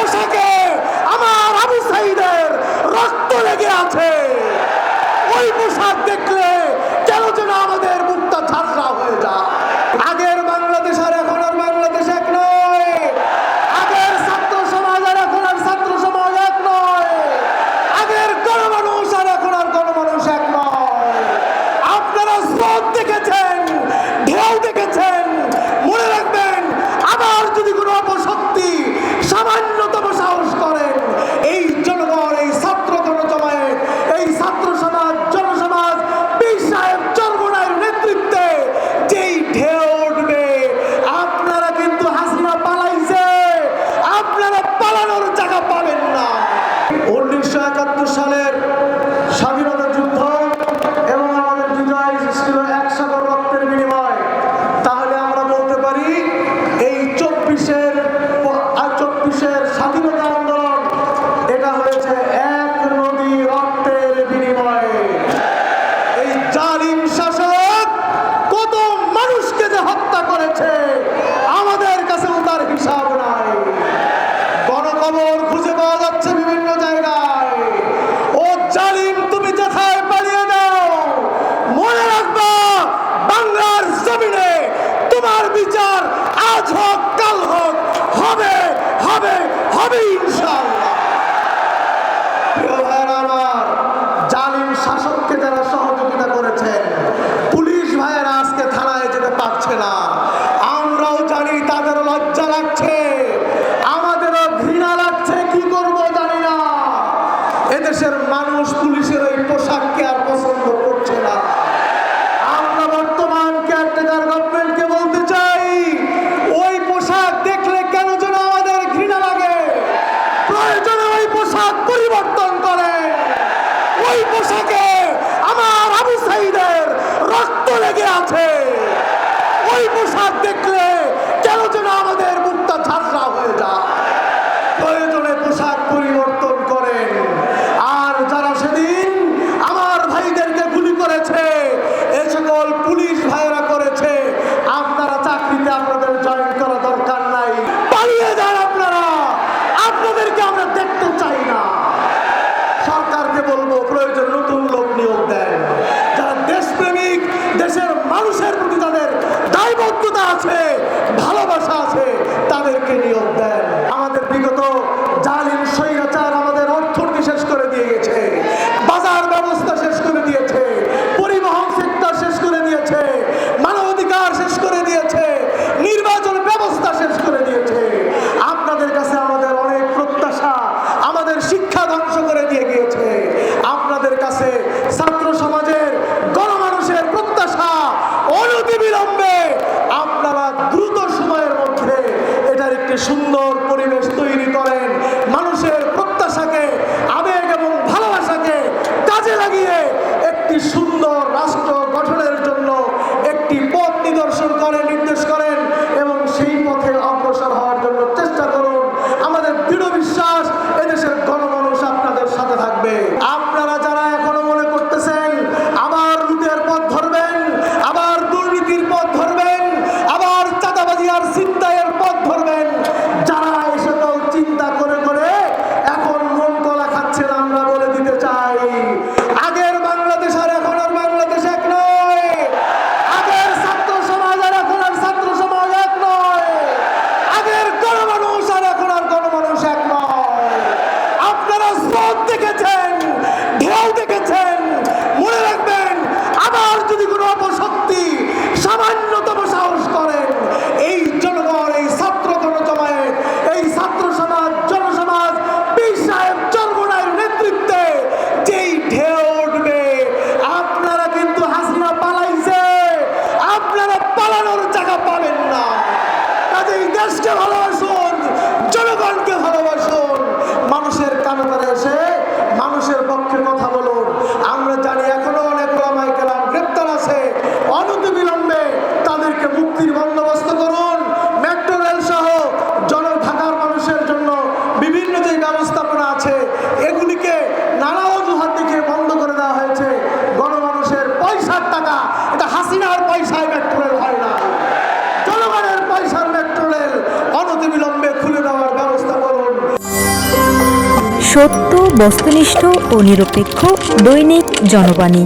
পোশাকে আমার আবু সাঈদের রক্ত লেগে আছে। ওই পোশাক দেখলে কেন যেন আমাদের মুখটা ঝাঁঝরা হয়ে যায়। আগের বাংলাদেশ আর এখন আর বাংলাদেশ এক নয়। আগের ছাত্র সমাজ আর এখন আর ছাত্র সমাজ এক নয়। আগের গণমানুষ আর এখন আর গণমানুষ এক নয়। আপনারা স্রোত দেখেছেন, ঢেউ দেখেছেন, মনে রাখবেন আবার যদি কোনো অপশক্তি সামান্যতম সাহস করেন, এই জনগণ, এই ছাত্র জনজমায়েত, এই ছাত্র সমাজ, জনসমাজ, পীর সাহেব চরমোনাইয়ের নেতৃত্বে যেই ঢেউ উঠবে, আপনারা কিন্তু হাসিনা পালাইছে, আপনারা পালানোর জায়গা পাবেন না। 1971 সালের স্বাধীনতা যুদ্ধ এবং আমাদের বিজয় ছিল 1 সাগর রক্তের বিনিময়। তাহলে আমরা বলতে পারি এই 24-এর স্বাধীনতা আন্দোলন এটা হয়েছে 1 নদী রক্তের বিনিময়ে। এই জালিম শাসক কত মানুষকে যে হত্যা করেছে আমাদের কাছেও তার হিসাব নাই। গণকবর খুঁজে পাওয়া যাচ্ছে বিভিন্ন জায়গায়। ও জালিম, তুমি যেথায় পালিয়ে যাও, মনে রাখবা বাংলার জমিনে তোমার বিচার আজ হোক কাল হোক হবে হবে হবে ইনশাআল্লাহ। প্রিয় ভাইরা আমার, জালিম শাসককে যারা সহযোগিতা করেছেন, পুলিশ ভাইয়েরা আজকে থানায় যেতে পারছে না। আমরাও জানি তাদের লজ্জা লাগছে, আমাদেরও ঘৃণা লাগছে, কি করব জানি না। এদেশের মানুষ পুলিশের ওই পোশাককে আর পছন্দ করছে না। আমরা বর্তমান কেয়ারটেকার গভর্নমেন্টকে বলতে চাই, ওই পোশাক দেখলে কেন যেন আমাদের ঘৃণা লাগে। প্রয়োজনে ওই পোশাক পরিবর্তন করে। ওই পোশাকে আমার আবু সাঈদের রক্ত লেগে আছে। ওই পোশাক দেখলে কেন যেন আমাদের মুখটা ঝাঁঝরা হয়ে যায়। প্রয়োজনে পোশাক পরিবর্তন করেন। আর যারা সেদিন আমার ভাইদেরকে গুলি করেছে, এ সকল পুলিশ ভাইরা করেছে, আপনারা চাকরিতে আপনাদের জয়েন করা দরকার নাই, পালিয়ে যান আপনারা। আপনাদেরকে আমরা দেখতে চাই না। সরকারকে বলবো প্রয়োজন নতুন লোক নিয়োগ দেন, যারা দেশপ্রেমিক, দেশের মানুষের প্রতি তাদের দায়বদ্ধতা আছে, ভালোবাসা আছে, তাদেরকে নিয়োগ দেন। আমাদের বিগত জালিম স্বৈরাচার আমাদের অর্থনীতি শেষ করে দিয়ে গেছে, বাজার ব্যবস্থা শেষ করে দিয়েছে, পরিবহন সেক্টর শেষ করে দিয়েছে, মানবাধিকার শেষ করে দিয়েছে, নির্বাচন ব্যবস্থা শেষ করে দিয়েছে। আপনাদের কাছে আমাদের অনেক প্রত্যাশা, আমাদের শিক্ষা ধ্বংস করে দিয়ে গিয়েছে। আপনাদের কাছে ছাত্র সমাজের, গণমানুষের প্রত্যাশা অনতিবিলম্বে আপনারা দ্রুত সময়ের মধ্যে এটার একটি সুন্দর পরিবেশ তৈরি করেন। মানুষের প্রত্যাশাকে, আবেগ এবং ভালোবাসাকে কাজে লাগিয়ে একটি সুন্দর রাষ্ট্র গঠনের জন্য একটি পথ নিদর্শন করেন, নির্দেশ করেন এবং সেই পথে অগ্রসর হওয়ার জন্য চেষ্টা করুন। আমাদের দৃঢ় বিশ্বাস এদেশের গণমানুষ আপনাদের সাথে থাকবে। আপনারা যারা এখনো মনে করতেছেন আবার লুটের পথ ধরবেন, আবার দুর্নীতির পথ ধরবেন, আবার চাঁদাবাজি আর ছিনতাইয়ের পথ ধরবেন, যারা এ সকল চিন্তা করে করে এখন মন কলা খাচ্ছেন, আমরা বলে দিতে চাই, আগের বাংলাদেশ আর এখন আর বাংলাদেশ এক নয়। আগের ছাত্র সমাজ আর এখন আর ছাত্র সমাজ এক নয়। আগের গণমানুষ আর সত্য, বস্তুনিষ্ঠ ও নিরপেক্ষ দৈনিক জনবাণী।